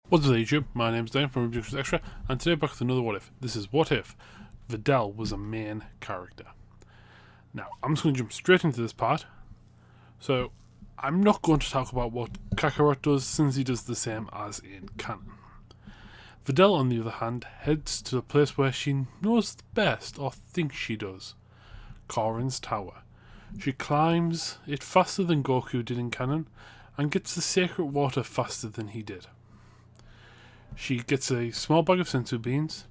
What's up YouTube? My name's Dan from Ridiculous Extra, and today back with another What If. This is What If Videl was a main character. Now, I'm just going to jump straight into this part. So, I'm not going to talk about what Kakarot does, since he does the same as in canon. Videl, on the other hand, heads to the place where she knows the best, or thinks she does. Korin's Tower. She climbs it faster than Goku did in canon, and gets the sacred water faster than he did. She gets a small bag of senzu beans,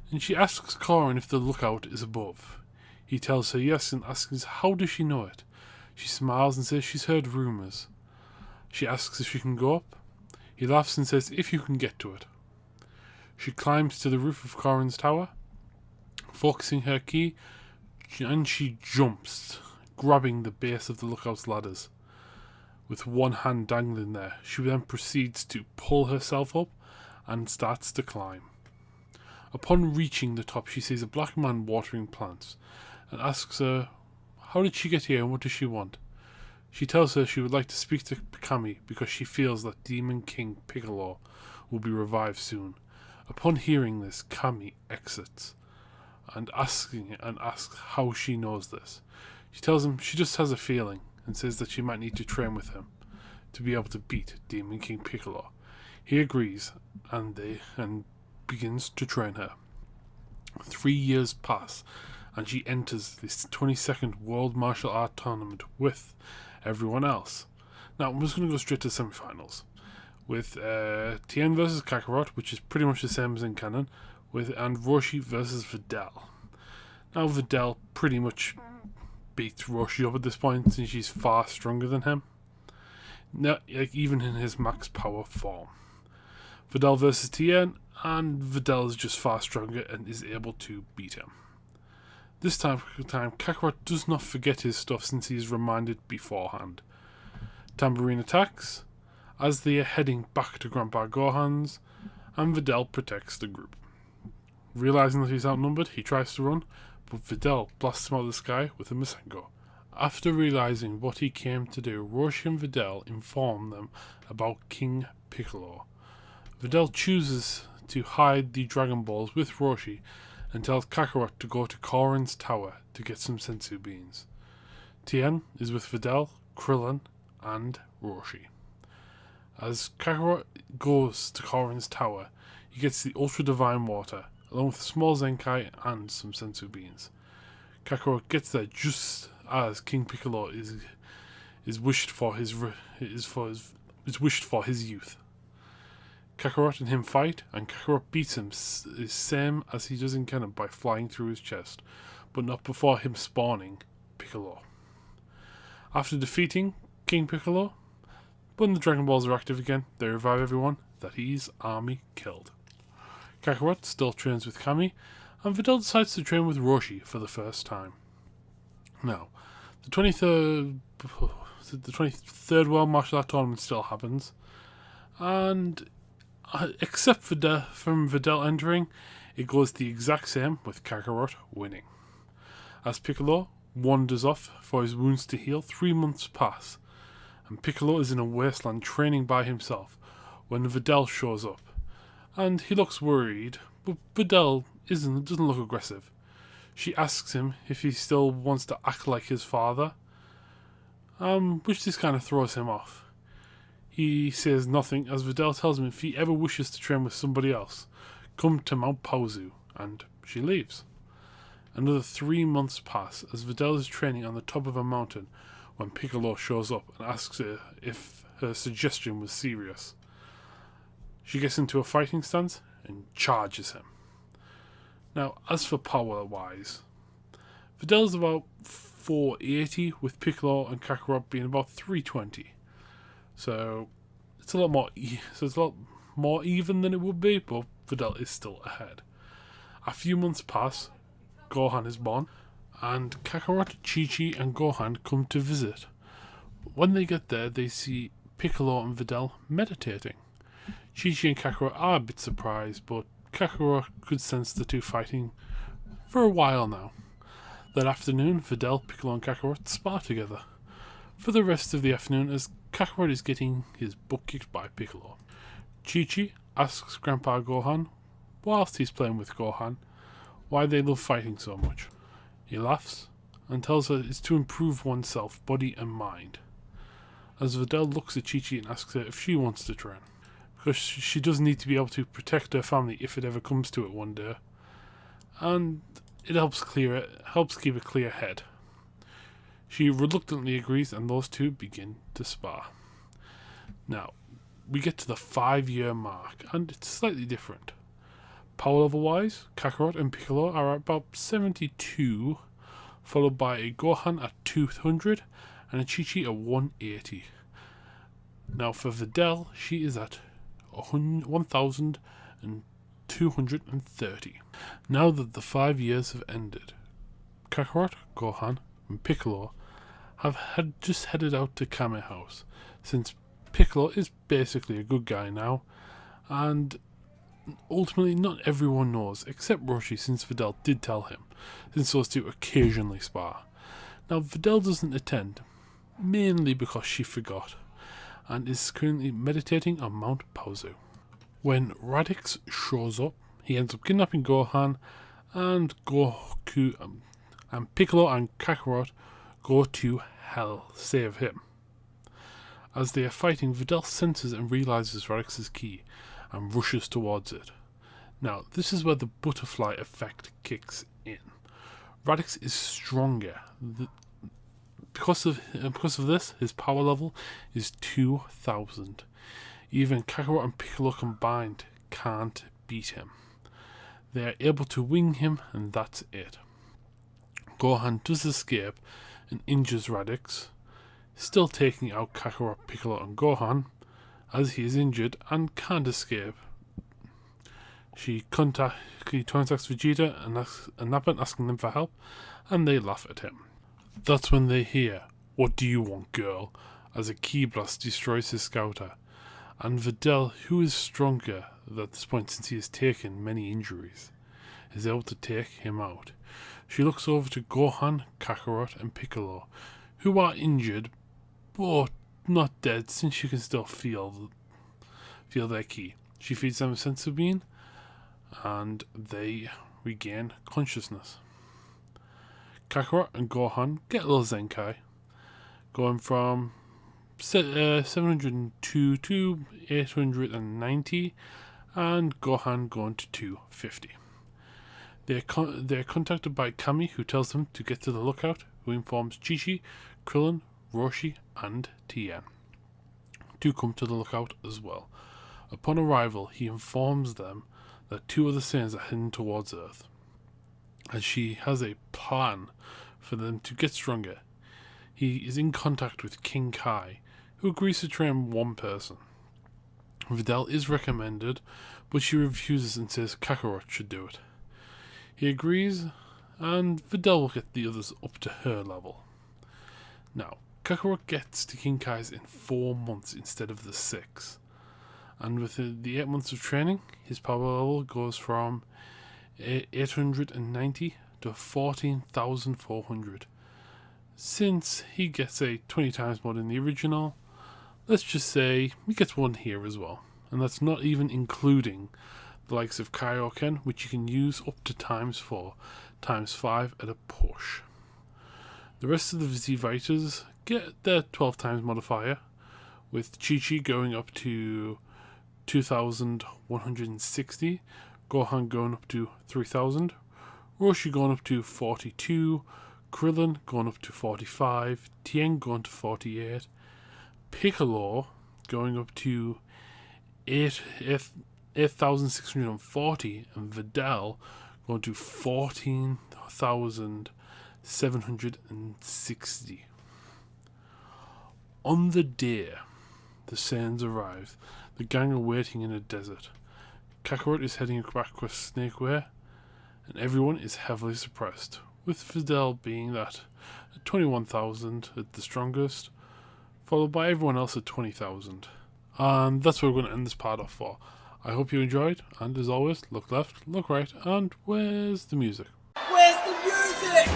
and she asks Korin if the lookout is above. He tells her yes and asks how does she know it. She smiles and says she's heard rumours. She asks if she can go up. He laughs and says if you can get to it. She climbs to the roof of Korin's tower, focusing her ki, and she jumps, grabbing the base of the lookout's ladders. With one hand dangling there, she then proceeds to pull herself up and starts to climb. Upon reaching the top, she sees a black man watering plants and asks her how did she get here and what does she want. She tells her she would like to speak to Kami because she feels that Demon King Piccolo will be revived soon. Upon hearing this, Kami exits and asks how she knows this. She tells him she just has a feeling and says that she might need to train with him to be able to beat Demon King Piccolo. He agrees and begins to train her. 3 years pass and she enters this 22nd World Martial Art Tournament with everyone else. Now I'm just going to go straight to the semi-finals with Tien versus Kakarot, which is pretty much the same as in canon, and Roshi versus Videl. Now Videl pretty much beats Roshi up at this point since she's far stronger than him. Now, even in his max power form. Videl versus Tien, and Videl is just far stronger and is able to beat him. This time Kakarot does not forget his stuff since he is reminded beforehand. Tambourine attacks as they are heading back to Grandpa Gohan's, and Videl protects the group. Realizing that he's outnumbered, he tries to run, but Videl blasts him out of the sky with a Masengo. After realizing what he came to do, Roshi and Videl inform them about King Piccolo. Videl chooses to hide the Dragon Balls with Roshi and tells Kakarot to go to Korin's tower to get some senzu beans. Tien is with Videl, Krillin, and Roshi. As Kakarot goes to Korin's tower, he gets the Ultra Divine Water, along with a small Zenkai and some senzu beans. Kakarot gets there just as King Piccolo is wished for his youth. Kakarot and him fight, and Kakarot beats him the same as he does in canon by flying through his chest, but not before him spawning Piccolo. After defeating King Piccolo, when the Dragon Balls are active again, they revive everyone that his army killed. Kakarot still trains with Kami, and Videl decides to train with Roshi for the first time. Now, the 23rd World Martial Art Tournament still happens, and except for from Videl entering, it goes the exact same with Kakarot winning. As Piccolo wanders off for his wounds to heal, 3 months pass, and Piccolo is in a wasteland training by himself when Videl shows up. And he looks worried, but Videl doesn't look aggressive. She asks him if he still wants to act like his father, which this kind of throws him off. He says nothing as Videl tells him if he ever wishes to train with somebody else, come to Mount Pauzu, and she leaves. Another 3 months pass as Videl is training on the top of a mountain when Piccolo shows up and asks her if her suggestion was serious. She gets into a fighting stance and charges him. Now, as for power-wise, Videl's about 480, with Piccolo and Kakarot being about 320. So it's a lot more even than it would be, but Videl is still ahead. A few months pass, Gohan is born, and Kakarot, Chi-Chi, and Gohan come to visit. When they get there, they see Piccolo and Videl meditating. Chi-Chi and Kakarot are a bit surprised, but Kakarot could sense the two fighting for a while now. That afternoon, Videl, Piccolo, and Kakarot spar together for the rest of the afternoon as Kakarot is getting his butt kicked by Piccolo. Chi-Chi asks Grandpa Gohan, whilst he's playing with Gohan, why they love fighting so much. He laughs and tells her it's to improve oneself, body and mind. As Videl looks at Chi-Chi and asks her if she wants to train, because she does need to be able to protect her family if it ever comes to it one day, and it helps keep a clear head. She reluctantly agrees and those two begin to spar. Now, we get to the 5-year mark and it's slightly different. Power level wise, Kakarot and Piccolo are at about 72, followed by a Gohan at 200 and a Chi-Chi at 180. Now for Videl, she is at 1,230. Now that the 5 years have ended, Kakarot, Gohan and Piccolo have just headed out to Kame House, since Piccolo is basically a good guy now, and ultimately not everyone knows, except Roshi, since Videl did tell him, since those two occasionally spar. Now Videl doesn't attend, mainly because she forgot, and is currently meditating on Mount Paozu. When Radix shows up, he ends up kidnapping Gohan, and Goku and Piccolo and Kakarot go to hell, save him. As they are fighting, Videl senses and realizes Radix's key, and rushes towards it. Now, this is where the butterfly effect kicks in. Radix is stronger. Because of this, his power level is 2,000. Even Kakarot and Piccolo combined can't beat him. They are able to wing him, and that's it. Gohan does escape and injures Radix, still taking out Kakarot, Piccolo and Gohan, as he is injured and can't escape. He contacts Vegeta and Nappa asking them for help, and they laugh at him. That's when they hear, "What do you want, girl?" as a ki blast destroys his scouter, and Videl, who is stronger at this point since he has taken many injuries, is able to take him out. She looks over to Gohan, Kakarot and Piccolo, who are injured, but not dead since she can still feel their ki. She feeds them a senzu bean, and they regain consciousness. Kakarot and Gohan get a little Zenkai, going from 702 to 890, and Gohan going to 250. They're contacted by Kami, who tells them to get to the lookout, who informs Chi-Chi, Krillin, Roshi and Tien to come to the lookout as well. Upon arrival, he informs them that 2 other Saiyans are heading towards Earth, as she has a plan for them to get stronger. He is in contact with King Kai, who agrees to train 1 person. Videl is recommended, but she refuses and says Kakarot should do it. He agrees, and Videl will get the others up to her level. Now, Kakarot gets to King Kai's in 4 months instead of the 6. And with the 8 months of training, his power level goes from 890 to 14,400. Since he gets a 20 times more than the original, let's just say he gets 1 here as well. And that's not even including the likes of Kaioken, which you can use up to ×4, ×5 at a push. The rest of the Z Fighters get their 12 times modifier, with Chi-Chi going up to 2,160, Gohan going up to 3,000, Roshi going up to 42, Krillin going up to 45, Tien going to 48, Piccolo going up to 8,640, and Videl going to 14,760. On the day the Saiyans arrive, the gang are waiting in a desert. Kakarot is heading back across Snake Way, and everyone is heavily suppressed, with Videl being that at 21,000 at the strongest, followed by everyone else at 20,000. And that's where we're going to end this part off for. I hope you enjoyed, and as always, look left, look right, and where's the music? Where's the music?